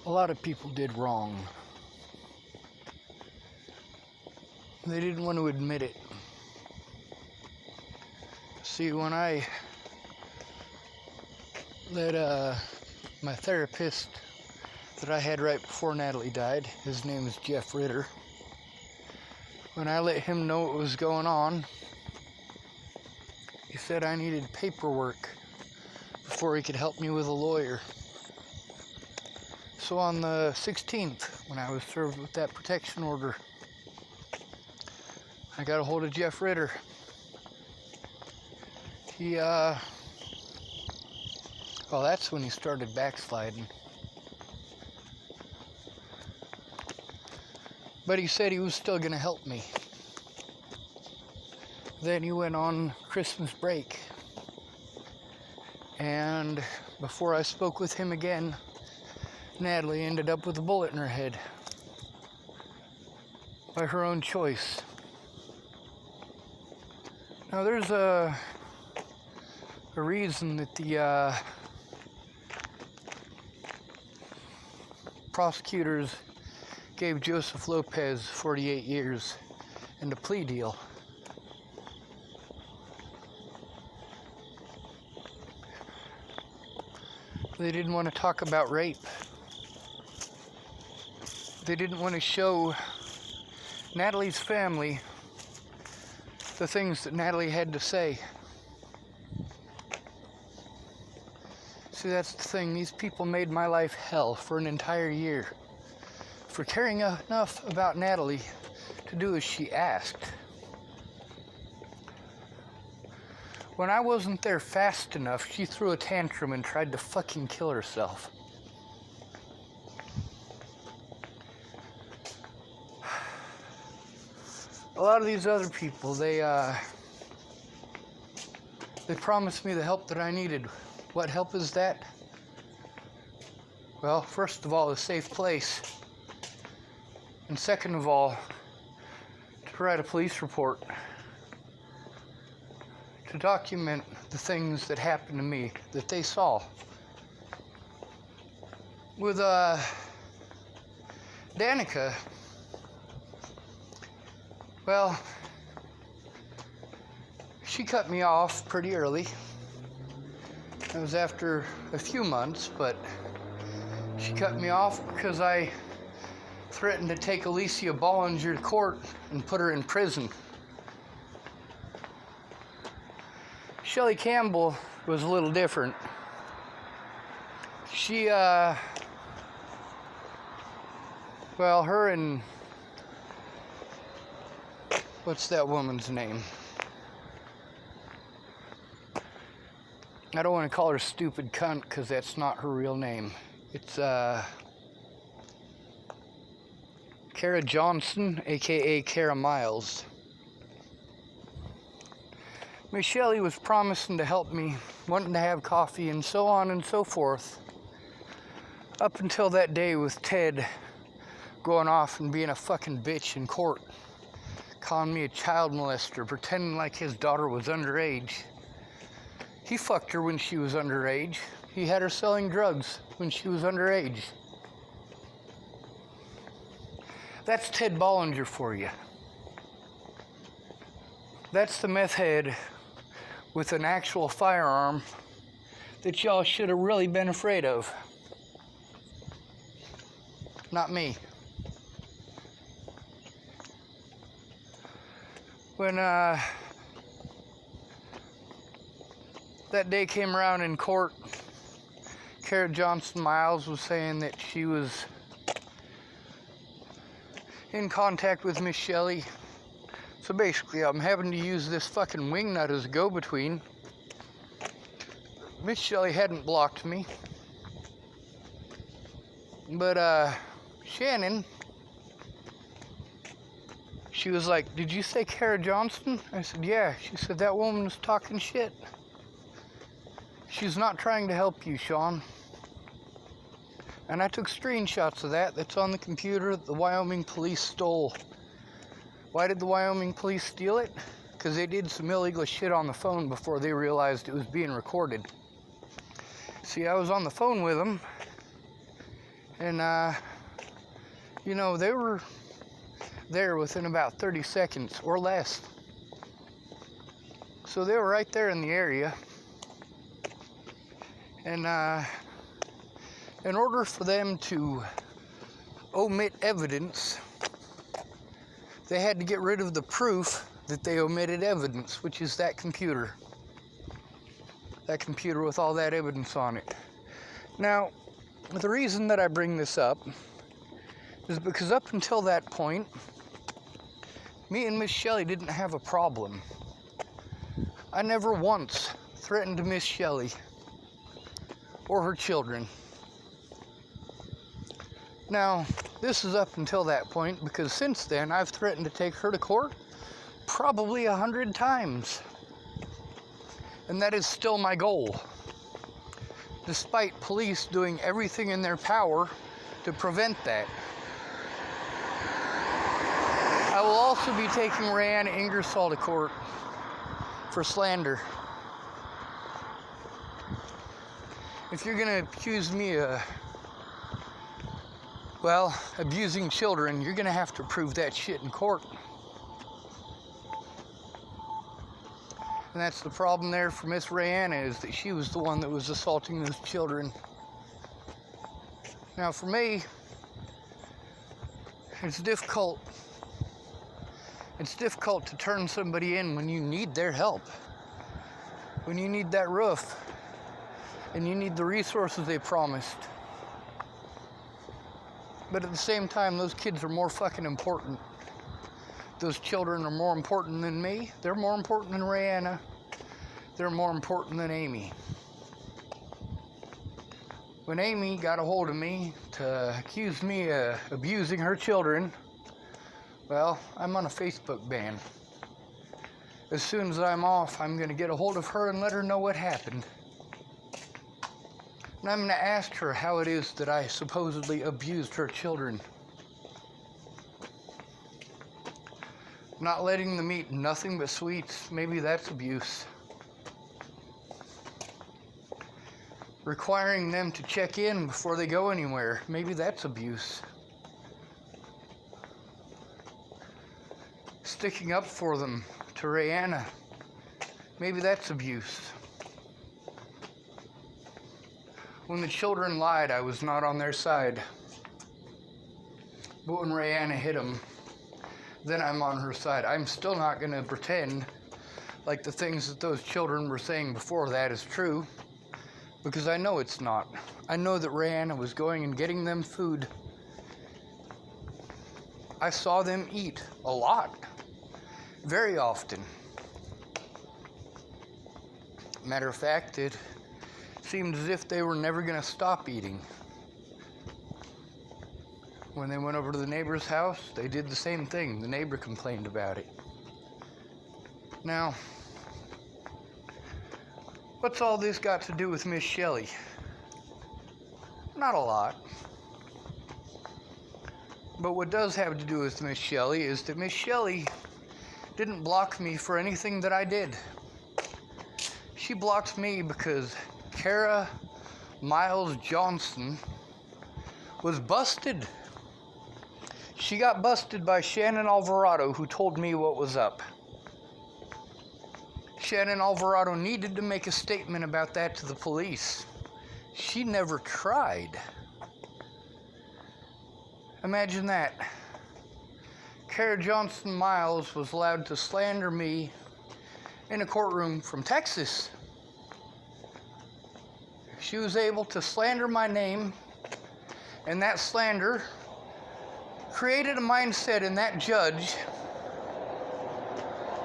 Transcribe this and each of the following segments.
A lot of people did wrong. They didn't want to admit it. See, when I let my therapist that I had right before Natalie died, his name is Jeff Ritter, when I let him know what was going on, he said I needed paperwork before he could help me with a lawyer. So on the 16th, when I was served with that protection order, I got a hold of Jeff Ritter. Well, that's when he started backsliding. But he said he was still going to help me. Then he went on Christmas break. And before I spoke with him again, Natalie ended up with a bullet in her head. By her own choice. Now there's a reason that the prosecutors gave Joseph Lopez 48 years and a plea deal. They didn't want to talk about rape. They didn't want to show Natalie's family the things that Natalie had to say. See, that's the thing. These people made my life hell for an entire year. For caring enough about Natalie to do as she asked. When I wasn't there fast enough, she threw a tantrum and tried to fucking kill herself. A lot of these other people, they promised me the help that I needed. What help is that? Well, first of all, a safe place. And second of all, to write a police report. To document the things that happened to me, that they saw. With Danica, well, she cut me off pretty early. It was after a few months, but she cut me off because I threatened to take Alicia Bollinger to court and put her in prison. Shelley Campbell was a little different. She, well, her and, what's that woman's name? I don't want to call her stupid cunt because that's not her real name. It's, Kara Johnson, aka Kara Miles. Miss Shelley was promising to help me, wanting to have coffee, and so on and so forth. Up until that day with Ted going off and being a fucking bitch in court. Calling me a child molester, pretending like his daughter was underage. He fucked her when she was underage. He had her selling drugs when she was underage. That's Ted Bollinger for you. That's the meth head with an actual firearm that y'all should have really been afraid of. Not me. When that day came around in court, Kara Johnson Miles was saying that she was in contact with Miss Shelley. So basically, I'm having to use this fucking wingnut as a go-between. Miss Shelley hadn't blocked me. But, Shannon, she was like, "Did you say Kara Johnson?" I said, "Yeah." She said, "That woman was talking shit. She's not trying to help you, Sean." And I took screenshots of that. That's on the computer that the Wyoming police stole. Why did the Wyoming police steal it? Because they did some illegal shit on the phone before they realized it was being recorded. See, I was on the phone with them, And, they were there within about 30 seconds or less. So they were right there in the area. And in order for them to omit evidence, they had to get rid of the proof that they omitted evidence, which is that computer. That computer with all that evidence on it. Now, the reason that I bring this up is because up until that point, me and Miss Shelley didn't have a problem. I never once threatened Miss Shelley or her children. Now, this is up until that point, because since then I've threatened to take her to court probably 100 times. And that is still my goal. Despite police doing everything in their power to prevent that. I will also be taking Rayanna Ingersoll to court for slander. If you're gonna accuse me of, abusing children, you're gonna have to prove that shit in court. And that's the problem there for Miss Rayanna, is that she was the one that was assaulting those children. Now for me, it's difficult to turn somebody in when you need their help. When you need that roof. And you need the resources they promised. But at the same time, those kids are more fucking important. Those children are more important than me. They're more important than Rayanna. They're more important than Amy. When Amy got a hold of me to accuse me of abusing her children, well, I'm on a Facebook ban. As soon as I'm off, I'm going to get a hold of her and let her know what happened. And I'm going to ask her how it is that I supposedly abused her children. Not letting them eat nothing but sweets, maybe that's abuse. Requiring them to check in before they go anywhere, maybe that's abuse. Sticking up for them to Rayanna, maybe that's abuse. When the children lied, I was not on their side. But when Rayanna hit them, then I'm on her side. I'm still not going to pretend like the things that those children were saying before that is true, because I know it's not. I know that Rayanna was going and getting them food. I saw them eat a lot, very often. Matter of fact, it seemed as if they were never going to stop eating. When they went over to the neighbor's house, they did the same thing. The neighbor complained about it. Now, what's all this got to do with Miss Shelley? Not a lot. But what does have to do with Miss Shelley is that Miss Shelley didn't block me for anything that I did. She blocked me because Kara Miles Johnson was busted. She got busted by Shannon Alvarado, who told me what was up. Shannon Alvarado needed to make a statement about that to the police. She never tried. Imagine that. Kara Johnson Miles was allowed to slander me in a courtroom from Texas. She was able to slander my name, and that slander created a mindset in that judge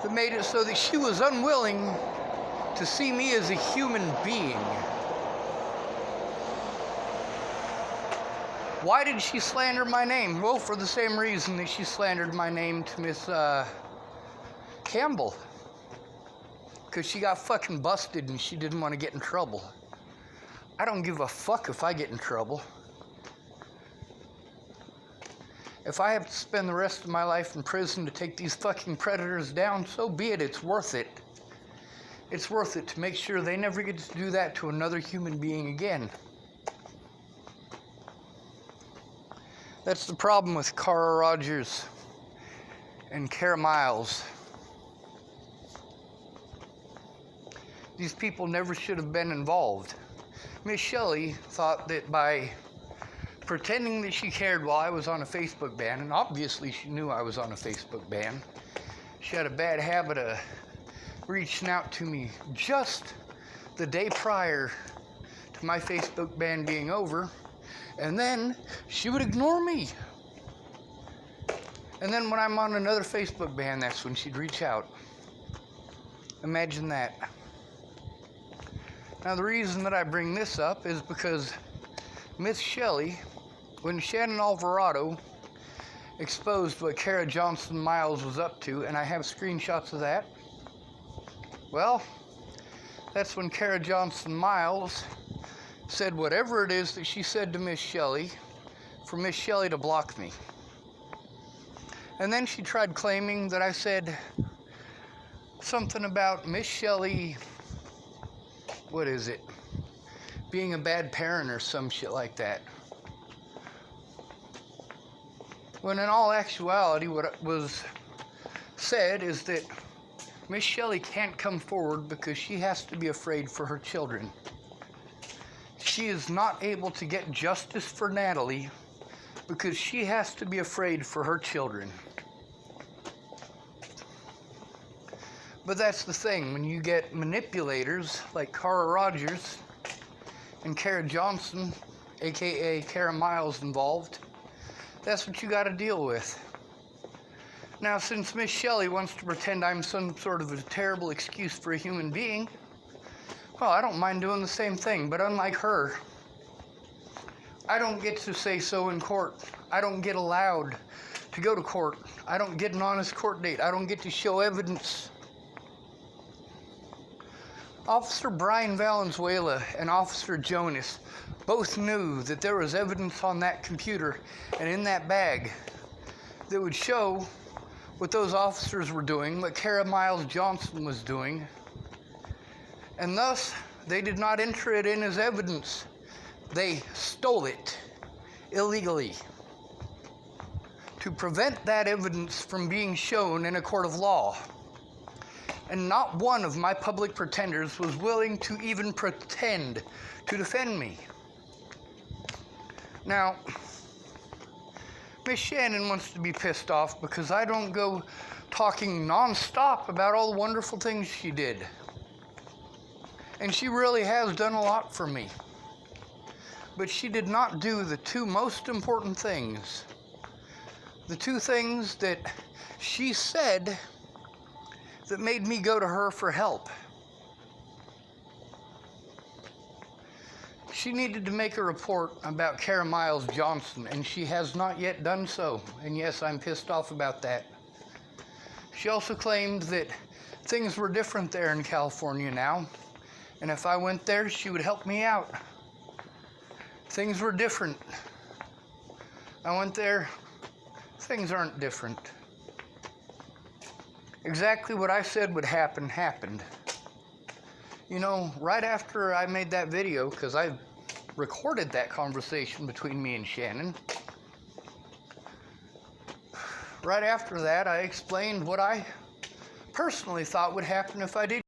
that made it so that she was unwilling to see me as a human being. Why did she slander my name? Well, for the same reason that she slandered my name to Miss Campbell. Because she got fucking busted and she didn't want to get in trouble. I don't give a fuck if I get in trouble. If I have to spend the rest of my life in prison to take these fucking predators down, so be it. It's worth it. It's worth it to make sure they never get to do that to another human being again. That's the problem with Kara Rogers and Kara Miles. These people never should have been involved. Miss Shelley thought that by pretending that she cared while I was on a Facebook ban, and obviously she knew I was on a Facebook ban, she had a bad habit of reaching out to me just the day prior to my Facebook ban being over, and then she would ignore me. And then when I'm on another Facebook ban, that's when she'd reach out. Imagine that. Now the reason that I bring this up is because Miss Shelley, when Shannon Alvarado exposed what Kara Johnson Miles was up to, and I have screenshots of that, well, that's when Kara Johnson Miles said whatever it is that she said to Miss Shelley for Miss Shelley to block me. And then she tried claiming that I said something about Miss Shelley, what is it, being a bad parent or some shit like that. When in all actuality, what was said is that Miss Shelley can't come forward because she has to be afraid for her children. She is not able to get justice for Natalie because she has to be afraid for her children. But that's the thing, when you get manipulators like Kara Rogers and Kara Johnson, aka Kara Miles, involved, that's what you got to deal with. Now, since Miss Shelley wants to pretend I'm some sort of a terrible excuse for a human being, well, I don't mind doing the same thing, but unlike her, I don't get to say so in court. I don't get allowed to go to court. I don't get an honest court date. I don't get to show evidence. Officer Brian Valenzuela and Officer Jonas both knew that there was evidence on that computer and in that bag that would show what those officers were doing, what Kara Miles Johnson was doing, and thus they did not enter it in as evidence. They stole it illegally to prevent that evidence from being shown in a court of law. And not one of my public pretenders was willing to even pretend to defend me. Now, Miss Shannon wants to be pissed off because I don't go talking nonstop about all the wonderful things she did. And she really has done a lot for me. But she did not do the two most important things. The two things that she said that made me go to her for help. She needed to make a report about Kara Miles Johnson, and she has not yet done so. And yes, I'm pissed off about that. She also claimed that things were different there in California now, and if I went there, she would help me out. Things were different. I went there, things aren't different. Exactly what I said would happen, happened. You know, right after I made that video, because I recorded that conversation between me and Shannon, right after that, I explained what I personally thought would happen if I did